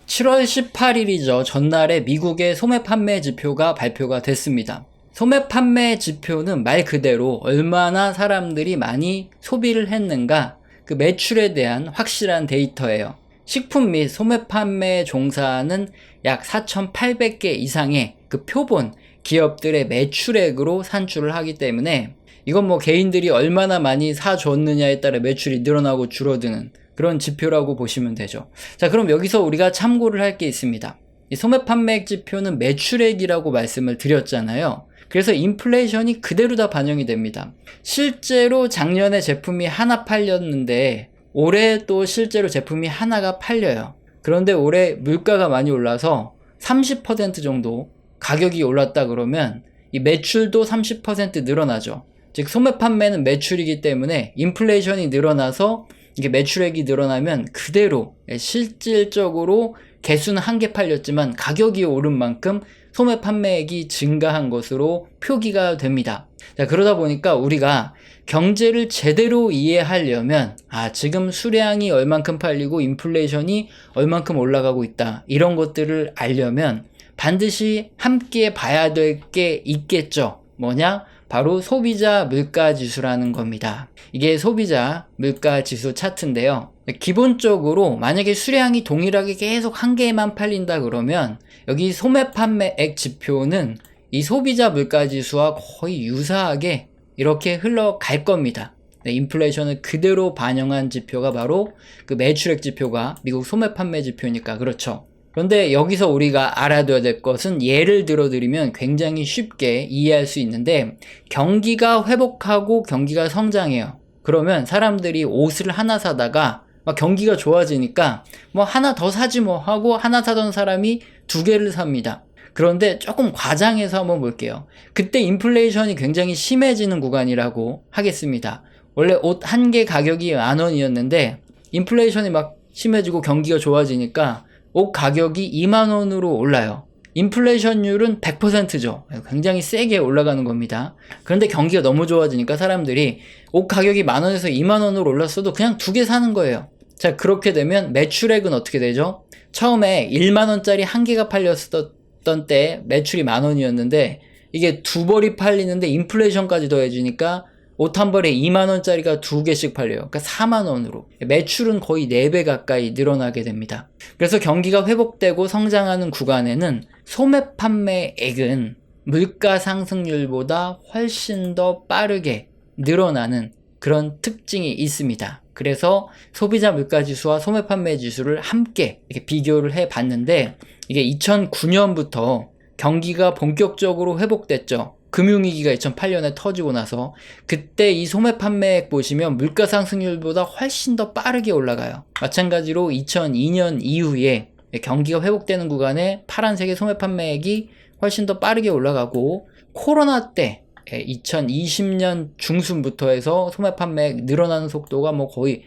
7월 18일이죠. 전날에 미국의 소매 판매 지표가 발표가 됐습니다. 소매 판매 지표는 말 그대로 얼마나 사람들이 많이 소비를 했는가, 그 매출에 대한 확실한 데이터예요. 식품 및 소매 판매 종사는 약 4,800개 이상의 그 표본 기업들의 매출액으로 산출을 하기 때문에 이건 뭐 개인들이 얼마나 많이 사줬느냐에 따라 매출이 늘어나고 줄어드는 그런 지표라고 보시면 되죠. 자, 그럼 여기서 우리가 참고를 할 게 있습니다. 이 소매 판매액 지표는 매출액이라고 말씀을 드렸잖아요. 그래서 인플레이션이 그대로 다 반영이 됩니다. 실제로 작년에 제품이 하나 팔렸는데 올해 또 실제로 제품이 하나가 팔려요. 그런데 올해 물가가 많이 올라서 30% 정도 가격이 올랐다 그러면 이 매출도 30% 늘어나죠. 즉 소매 판매는 매출이기 때문에 인플레이션이 늘어나서 이게 매출액이 늘어나면 그대로 실질적으로 개수는 한 개 팔렸지만 가격이 오른 만큼 소매 판매액이 증가한 것으로 표기가 됩니다. 자, 그러다 보니까 우리가 경제를 제대로 이해하려면 지금 수량이 얼만큼 팔리고 인플레이션이 얼만큼 올라가고 있다, 이런 것들을 알려면 반드시 함께 봐야 될 게 있겠죠. 뭐냐? 바로 소비자 물가지수라는 겁니다. 이게 소비자 물가지수 차트인데요. 기본적으로 만약에 수량이 동일하게 계속 한 개만 팔린다 그러면 여기 소매 판매액 지표는 이 소비자 물가지수와 거의 유사하게 이렇게 흘러갈 겁니다. 인플레이션을 그대로 반영한 지표가 바로 그 매출액 지표가 미국 소매 판매 지표니까 그렇죠. 그런데 여기서 우리가 알아둬야 될 것은, 예를 들어 드리면 굉장히 쉽게 이해할 수 있는데, 경기가 회복하고 경기가 성장해요. 그러면 사람들이 옷을 하나 사다가 막 경기가 좋아지니까 뭐 하나 더 사지 뭐 하고 하나 사던 사람이 두 개를 삽니다. 그런데 조금 과장해서 한번 볼게요. 그때 인플레이션이 굉장히 심해지는 구간이라고 하겠습니다. 원래 옷 한 개 가격이 10,000원이었는데 인플레이션이 막 심해지고 경기가 좋아지니까 옷 가격이 20,000원으로 올라요. 인플레이션율은 100%죠. 굉장히 세게 올라가는 겁니다. 그런데 경기가 너무 좋아지니까 사람들이 옷 가격이 10,000원에서 20,000원으로 올랐어도 그냥 두 개 사는 거예요. 자, 그렇게 되면 매출액은 어떻게 되죠? 처음에 10,000원짜리 한 개가 팔렸었던 때 매출이 10,000원이었는데 이게 두 벌이 팔리는데 인플레이션까지 더해지니까 옷 한 벌에 20,000원짜리가 두 개씩 팔려요. 그러니까 40,000원으로. 매출은 거의 4배 가까이 늘어나게 됩니다. 그래서 경기가 회복되고 성장하는 구간에는 소매 판매액은 물가 상승률보다 훨씬 더 빠르게 늘어나는 그런 특징이 있습니다. 그래서 소비자 물가지수와 소매 판매 지수를 함께 이렇게 비교를 해 봤는데, 이게 2009년부터 경기가 본격적으로 회복됐죠. 금융위기가 2008년에 터지고 나서 그때 이 소매 판매액 보시면 물가 상승률보다 훨씬 더 빠르게 올라가요. 마찬가지로 2002년 이후에 경기가 회복되는 구간에 파란색의 소매 판매액이 훨씬 더 빠르게 올라가고, 코로나 때 2020년 중순부터 해서 소매 판매액 늘어나는 속도가 거의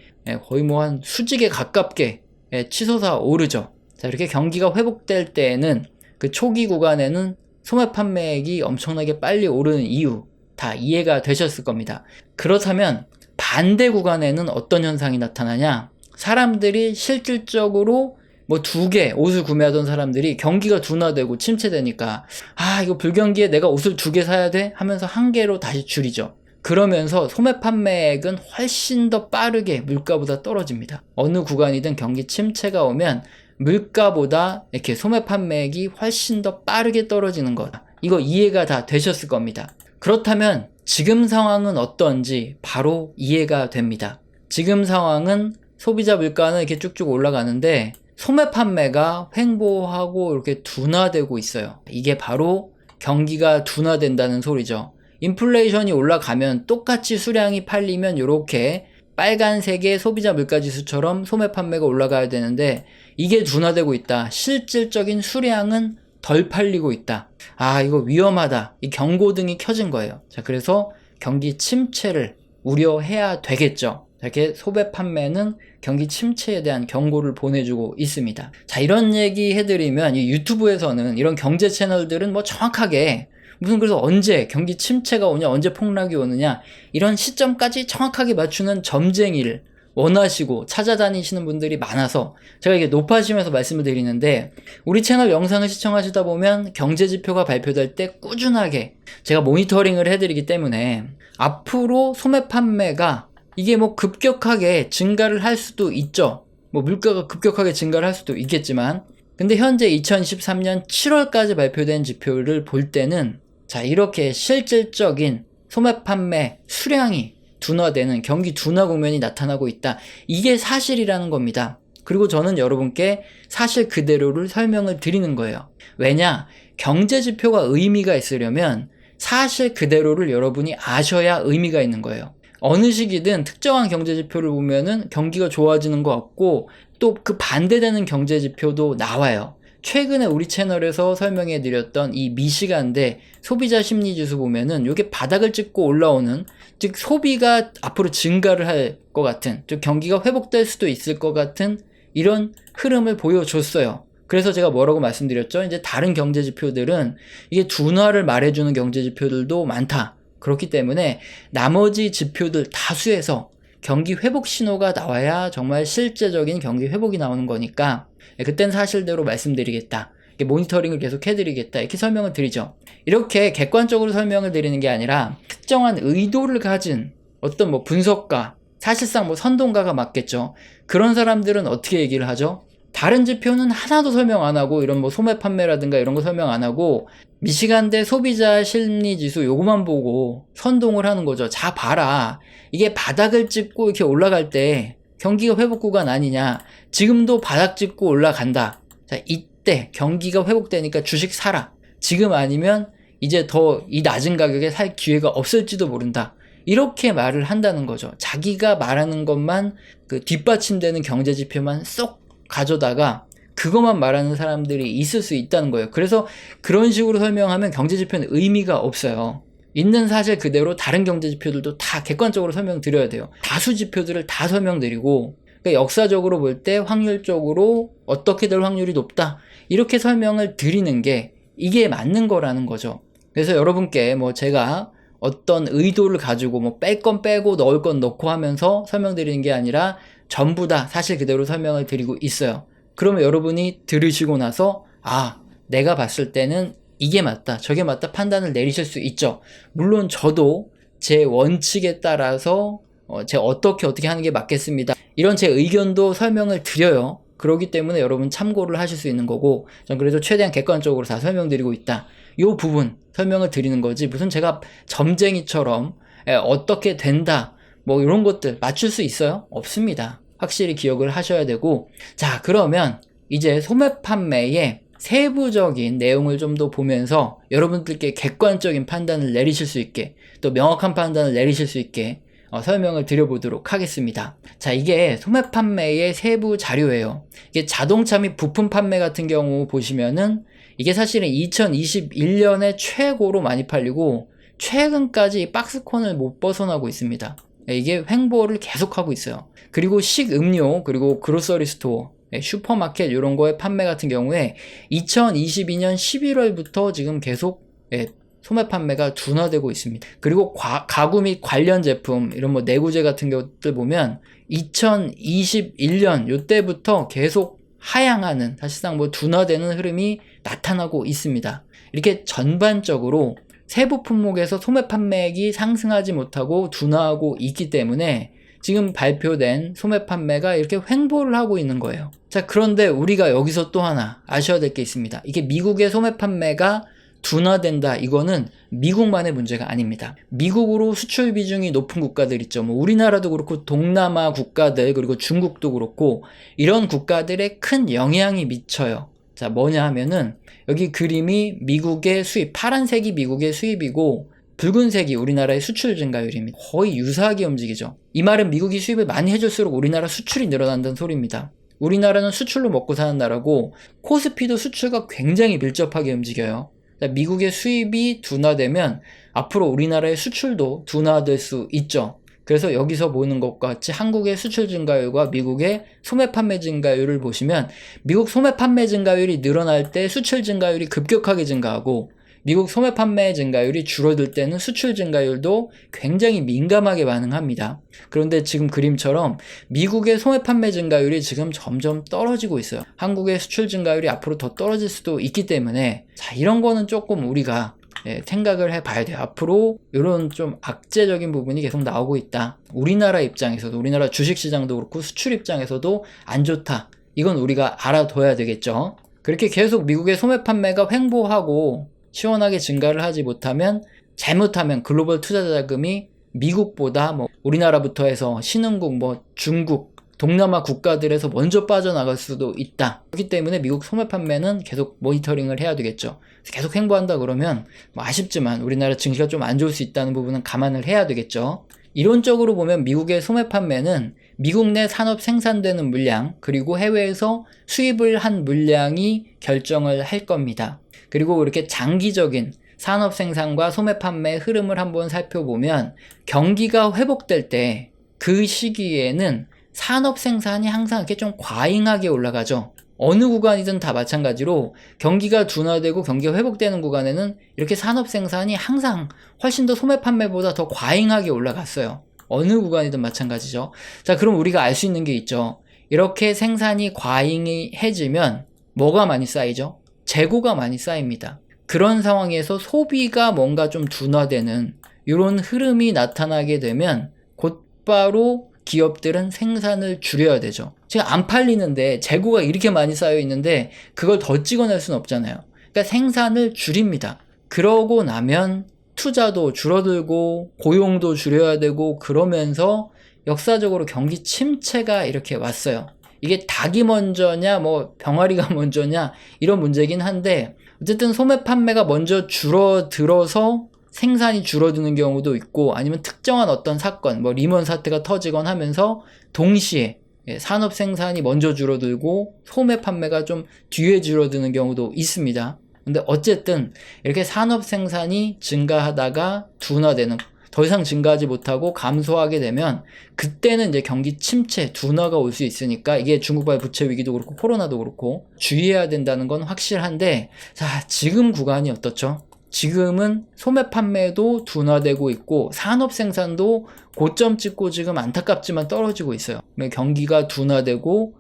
뭐 한 수직에 가깝게 치솟아 오르죠. 자, 이렇게 경기가 회복될 때에는 그 초기 구간에는 소매 판매액이 엄청나게 빨리 오르는 이유 다 이해가 되셨을 겁니다. 그렇다면 반대 구간에는 어떤 현상이 나타나냐? 사람들이 실질적으로 뭐 두 개 옷을 구매하던 사람들이 경기가 둔화되고 침체되니까 이거 불경기에 내가 옷을 두 개 사야 돼? 하면서 한 개로 다시 줄이죠. 그러면서 소매 판매액은 훨씬 더 빠르게 물가보다 떨어집니다. 어느 구간이든 경기 침체가 오면 물가보다 이렇게 소매 판매액이 훨씬 더 빠르게 떨어지는 것, 이거 이해가 다 되셨을 겁니다. 그렇다면 지금 상황은 어떤지 바로 이해가 됩니다. 지금 상황은 소비자 물가는 이렇게 쭉쭉 올라가는데 소매 판매가 횡보하고 이렇게 둔화되고 있어요. 이게 바로 경기가 둔화된다는 소리죠. 인플레이션이 올라가면 똑같이 수량이 팔리면 이렇게 빨간색의 소비자 물가지수처럼 소매 판매가 올라가야 되는데 이게 둔화되고 있다. 실질적인 수량은 덜 팔리고 있다. 이거 위험하다. 이 경고등이 켜진 거예요. 자, 그래서 경기 침체를 우려해야 되겠죠. 이렇게 소매 판매는 경기 침체에 대한 경고를 보내주고 있습니다. 자, 이런 얘기 해드리면 이 유튜브에서는 이런 경제 채널들은 뭐 정확하게 그래서 언제 경기 침체가 오냐, 언제 폭락이 오느냐, 이런 시점까지 정확하게 맞추는 점쟁이를 원하시고 찾아다니시는 분들이 많아서 제가 이게 높아지면서 말씀을 드리는데, 우리 채널 영상을 시청하시다 보면 경제지표가 발표될 때 꾸준하게 제가 모니터링을 해드리기 때문에 앞으로 소매 판매가 이게 뭐 급격하게 증가를 할 수도 있죠. 뭐 물가가 급격하게 증가를 할 수도 있겠지만, 근데 현재 2023년 7월까지 발표된 지표를 볼 때는 자, 이렇게 실질적인 소매 판매 수량이 둔화되는 경기 둔화 국면이 나타나고 있다. 이게 사실이라는 겁니다. 그리고 저는 여러분께 사실 그대로를 설명을 드리는 거예요. 왜냐? 경제 지표가 의미가 있으려면 사실 그대로를 여러분이 아셔야 의미가 있는 거예요. 어느 시기든 특정한 경제 지표를 보면은 경기가 좋아지는 것 같고, 또 그 반대되는 경제 지표도 나와요. 최근에 우리 채널에서 설명해 드렸던 이 미시간대 소비자 심리 지수 보면은 이게 바닥을 찍고 올라오는, 즉 소비가 앞으로 증가를 할 것 같은, 즉 경기가 회복될 수도 있을 것 같은 이런 흐름을 보여줬어요. 그래서 제가 뭐라고 말씀드렸죠? 이제 다른 경제 지표들은 이게 둔화를 말해주는 경제 지표들도 많다. 그렇기 때문에 나머지 지표들 다수에서 경기 회복 신호가 나와야 정말 실제적인 경기 회복이 나오는 거니까 그땐 사실대로 말씀드리겠다. 모니터링을 계속 해드리겠다. 이렇게 설명을 드리죠. 이렇게 객관적으로 설명을 드리는 게 아니라 특정한 의도를 가진 어떤 뭐 분석가, 사실상 뭐 선동가가 맞겠죠. 그런 사람들은 어떻게 얘기를 하죠? 다른 지표는 하나도 설명 안 하고, 이런 뭐 소매 판매라든가 이런 거 설명 안 하고 미시간대 소비자 심리 지수 요거만 보고 선동을 하는 거죠. 자, 봐라. 이게 바닥을 찍고 이렇게 올라갈 때 경기가 회복 구간 아니냐. 지금도 바닥 찍고 올라간다. 자, 이때 경기가 회복되니까 주식 사라. 지금 아니면 이제 더 이 낮은 가격에 살 기회가 없을지도 모른다. 이렇게 말을 한다는 거죠. 자기가 말하는 것만 그 뒷받침되는 경제 지표만 쏙 가져다가 그것만 말하는 사람들이 있을 수 있다는 거예요. 그래서 그런 식으로 설명하면 경제지표는 의미가 없어요. 있는 사실 그대로 다른 경제지표들도 다 객관적으로 설명드려야 돼요. 다수 지표들을 다 설명드리고, 그러니까 역사적으로 볼 때 확률적으로 어떻게 될 확률이 높다, 이렇게 설명을 드리는 게 이게 맞는 거라는 거죠. 그래서 여러분께 뭐 제가 어떤 의도를 가지고 뭐 뺄 건 빼고 넣을 건 넣고 하면서 설명드리는 게 아니라 전부 다 사실 그대로 설명을 드리고 있어요. 그러면 여러분이 들으시고 나서 아, 내가 봤을 때는 이게 맞다, 저게 맞다 판단을 내리실 수 있죠. 물론 저도 제 원칙에 따라서 제가 어떻게 하는 게 맞겠습니다, 이런 제 의견도 설명을 드려요. 그렇기 때문에 여러분 참고를 하실 수 있는 거고, 전 그래도 최대한 객관적으로 다 설명드리고 있다, 요 부분 설명을 드리는 거지, 무슨 제가 점쟁이처럼 어떻게 된다 뭐 이런 것들 맞출 수 있어요? 없습니다. 확실히 기억을 하셔야 되고, 자, 그러면 이제 소매 판매의 세부적인 내용을 좀 더 보면서 여러분들께 객관적인 판단을 내리실 수 있게, 또 명확한 판단을 내리실 수 있게 설명을 드려보도록 하겠습니다. 자, 이게 소매 판매의 세부 자료예요. 이게 자동차 및 부품 판매 같은 경우 보시면은 이게 사실은 2021년에 최고로 많이 팔리고 최근까지 박스권을 못 벗어나고 있습니다. 이게 횡보를 계속하고 있어요. 그리고 식음료, 그리고 그로서리 스토어, 슈퍼마켓 이런 거의 판매 같은 경우에 2022년 11월부터 지금 계속 소매 판매가 둔화되고 있습니다. 그리고 가구 및 관련 제품, 이런 뭐 내구재 같은 것들 보면 2021년 요때부터 계속 하향하는, 사실상 뭐 둔화되는 흐름이 나타나고 있습니다. 이렇게 전반적으로 세부 품목에서 소매 판매액이 상승하지 못하고 둔화하고 있기 때문에 지금 발표된 소매 판매가 이렇게 횡보를 하고 있는 거예요. 자, 그런데 우리가 여기서 또 하나 아셔야 될 게 있습니다. 이게 미국의 소매 판매가 둔화된다, 이거는 미국만의 문제가 아닙니다. 미국으로 수출 비중이 높은 국가들 있죠. 뭐 우리나라도 그렇고 동남아 국가들, 그리고 중국도 그렇고 이런 국가들에 큰 영향이 미쳐요. 자, 뭐냐 하면은 여기 그림이 미국의 수입, 파란색이 미국의 수입이고 붉은색이 우리나라의 수출 증가율입니다. 거의 유사하게 움직이죠. 이 말은 미국이 수입을 많이 해줄수록 우리나라 수출이 늘어난다는 소리입니다. 우리나라는 수출로 먹고 사는 나라고 코스피도 수출과 굉장히 밀접하게 움직여요. 미국의 수입이 둔화되면 앞으로 우리나라의 수출도 둔화될 수 있죠. 그래서 여기서 보는 것과 같이 한국의 수출 증가율과 미국의 소매 판매 증가율을 보시면 미국 소매 판매 증가율이 늘어날 때 수출 증가율이 급격하게 증가하고, 미국 소매 판매 증가율이 줄어들 때는 수출 증가율도 굉장히 민감하게 반응합니다. 그런데 지금 그림처럼 미국의 소매 판매 증가율이 지금 점점 떨어지고 있어요. 한국의 수출 증가율이 앞으로 더 떨어질 수도 있기 때문에 자, 이런 거는 조금 우리가 생각을 해봐야 돼요. 앞으로 이런 좀 악재적인 부분이 계속 나오고 있다. 우리나라 입장에서도, 우리나라 주식시장도 그렇고 수출 입장에서도 안 좋다. 이건 우리가 알아둬야 되겠죠. 그렇게 계속 미국의 소매 판매가 횡보하고 시원하게 증가를 하지 못하면, 잘못하면 글로벌 투자 자금이 미국보다 우리나라부터 해서 신흥국, 중국, 동남아 국가들에서 먼저 빠져나갈 수도 있다. 그렇기 때문에 미국 소매 판매는 계속 모니터링을 해야 되겠죠. 계속 횡보한다 그러면 아쉽지만 우리나라 증시가 좀 안 좋을 수 있다는 부분은 감안을 해야 되겠죠. 이론적으로 보면 미국의 소매 판매는 미국 내 산업 생산되는 물량, 그리고 해외에서 수입을 한 물량이 결정을 할 겁니다. 그리고 이렇게 장기적인 산업 생산과 소매 판매의 흐름을 한번 살펴보면 경기가 회복될 때 그 시기에는 산업 생산이 항상 이렇게 좀 과잉하게 올라가죠. 어느 구간이든 다 마찬가지로 경기가 둔화되고 경기가 회복되는 구간에는 이렇게 산업 생산이 항상 훨씬 더 소매 판매보다 더 과잉하게 올라갔어요. 어느 구간이든 마찬가지죠. 자, 그럼 우리가 알 수 있는 게 있죠. 이렇게 생산이 과잉해지면 뭐가 많이 쌓이죠? 재고가 많이 쌓입니다. 그런 상황에서 소비가 뭔가 좀 둔화되는 이런 흐름이 나타나게 되면 곧바로 기업들은 생산을 줄여야 되죠. 지금 안 팔리는데 재고가 이렇게 많이 쌓여 있는데 그걸 더 찍어낼 수는 없잖아요. 그러니까 생산을 줄입니다. 그러고 나면 투자도 줄어들고 고용도 줄여야 되고, 그러면서 역사적으로 경기 침체가 이렇게 왔어요. 이게 닭이 먼저냐 병아리가 먼저냐 이런 문제긴 한데, 어쨌든 소매 판매가 먼저 줄어들어서 생산이 줄어드는 경우도 있고, 아니면 특정한 어떤 사건, 리먼 사태가 터지건 하면서 동시에 산업 생산이 먼저 줄어들고 소매 판매가 좀 뒤에 줄어드는 경우도 있습니다. 근데 어쨌든 이렇게 산업 생산이 증가하다가 둔화되는, 더 이상 증가하지 못하고 감소하게 되면 그때는 이제 경기 침체, 둔화가 올 수 있으니까, 이게 중국발 부채 위기도 그렇고 코로나도 그렇고 주의해야 된다는 건 확실한데, 자, 지금 구간이 어떻죠? 지금은 소매 판매도 둔화되고 있고 산업 생산도 고점 찍고 지금 안타깝지만 떨어지고 있어요. 경기가 둔화되고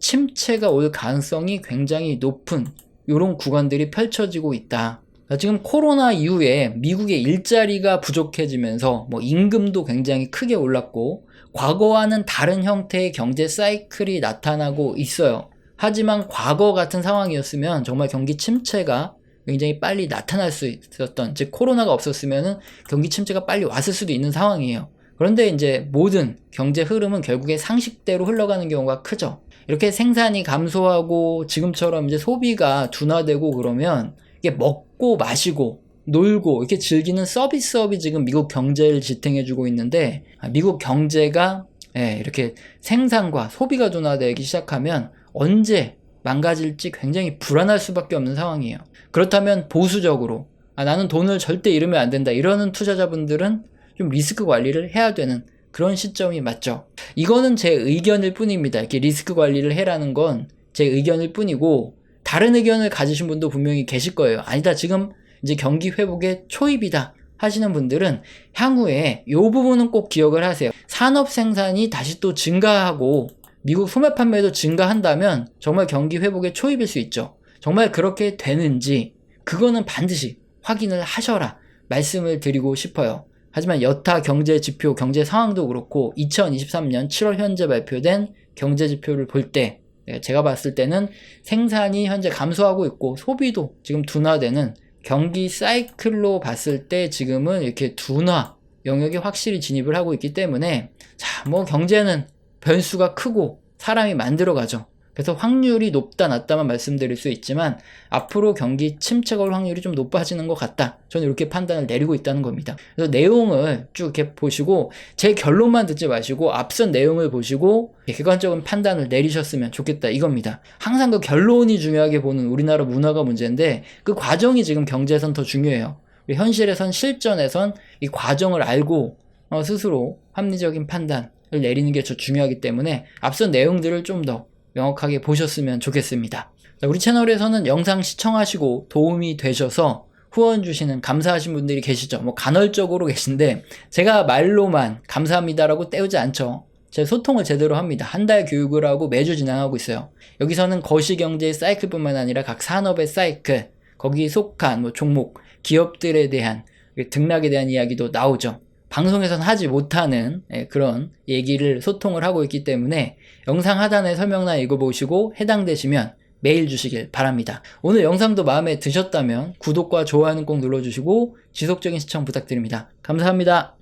침체가 올 가능성이 굉장히 높은 이런 구간들이 펼쳐지고 있다. 지금 코로나 이후에 미국의 일자리가 부족해지면서 임금도 굉장히 크게 올랐고 과거와는 다른 형태의 경제 사이클이 나타나고 있어요. 하지만 과거 같은 상황이었으면 정말 경기 침체가 굉장히 빨리 나타날 수 있었던, 즉 코로나가 없었으면 경기 침체가 빨리 왔을 수도 있는 상황이에요. 그런데 이제 모든 경제 흐름은 결국에 상식대로 흘러가는 경우가 크죠. 이렇게 생산이 감소하고 지금처럼 이제 소비가 둔화되고 그러면 이게 먹고 마시고 놀고 이렇게 즐기는 서비스업이 지금 미국 경제를 지탱해주고 있는데, 미국 경제가 이렇게 생산과 소비가 둔화되기 시작하면 언제 망가질지 굉장히 불안할 수밖에 없는 상황이에요. 그렇다면 보수적으로 나는 돈을 절대 잃으면 안 된다 이러는 투자자분들은 좀 리스크 관리를 해야 되는 그런 시점이 맞죠. 이거는 제 의견일 뿐입니다. 이렇게 리스크 관리를 해라는 건 제 의견일 뿐이고, 다른 의견을 가지신 분도 분명히 계실 거예요. 아니다, 지금 이제 경기 회복의 초입이다 하시는 분들은 향후에 이 부분은 꼭 기억을 하세요. 산업 생산이 다시 또 증가하고 미국 소매 판매도 증가한다면 정말 경기 회복의 초입일 수 있죠. 정말 그렇게 되는지 그거는 반드시 확인을 하셔라 말씀을 드리고 싶어요. 하지만 여타 경제 지표, 경제 상황도 그렇고 2023년 7월 현재 발표된 경제 지표를 볼 때 제가 봤을 때는 생산이 현재 감소하고 있고 소비도 지금 둔화되는 경기 사이클로 봤을 때 지금은 이렇게 둔화 영역에 확실히 진입을 하고 있기 때문에, 자, 경제는 변수가 크고 사람이 만들어가죠. 그래서 확률이 높다 낮다만 말씀드릴 수 있지만 앞으로 경기 침체가 올 확률이 좀 높아지는 것 같다. 저는 이렇게 판단을 내리고 있다는 겁니다. 그래서 내용을 쭉 이렇게 보시고 제 결론만 듣지 마시고 앞선 내용을 보시고 객관적인 판단을 내리셨으면 좋겠다 이겁니다. 항상 그 결론이 중요하게 보는 우리나라 문화가 문제인데 그 과정이 지금 경제에선 더 중요해요. 현실에선 실전에선 이 과정을 알고 스스로 합리적인 판단을 내리는 게 더 중요하기 때문에 앞선 내용들을 좀 더 명확하게 보셨으면 좋겠습니다. 우리 채널에서는 영상 시청하시고 도움이 되셔서 후원 주시는 감사하신 분들이 계시죠. 뭐 간헐적으로 계신데 제가 말로만 감사합니다라고 때우지 않죠. 제 소통을 제대로 합니다. 한 달 교육을 하고 매주 진행하고 있어요. 여기서는 거시경제의 사이클뿐만 아니라 각 산업의 사이클, 거기 속한 뭐 종목, 기업들에 대한 등락에 대한 이야기도 나오죠. 방송에서는 하지 못하는 그런 얘기를 소통을 하고 있기 때문에 영상 하단에 설명란 읽어보시고 해당되시면 메일 주시길 바랍니다. 오늘 영상도 마음에 드셨다면 구독과 좋아요는 꼭 눌러주시고 지속적인 시청 부탁드립니다. 감사합니다.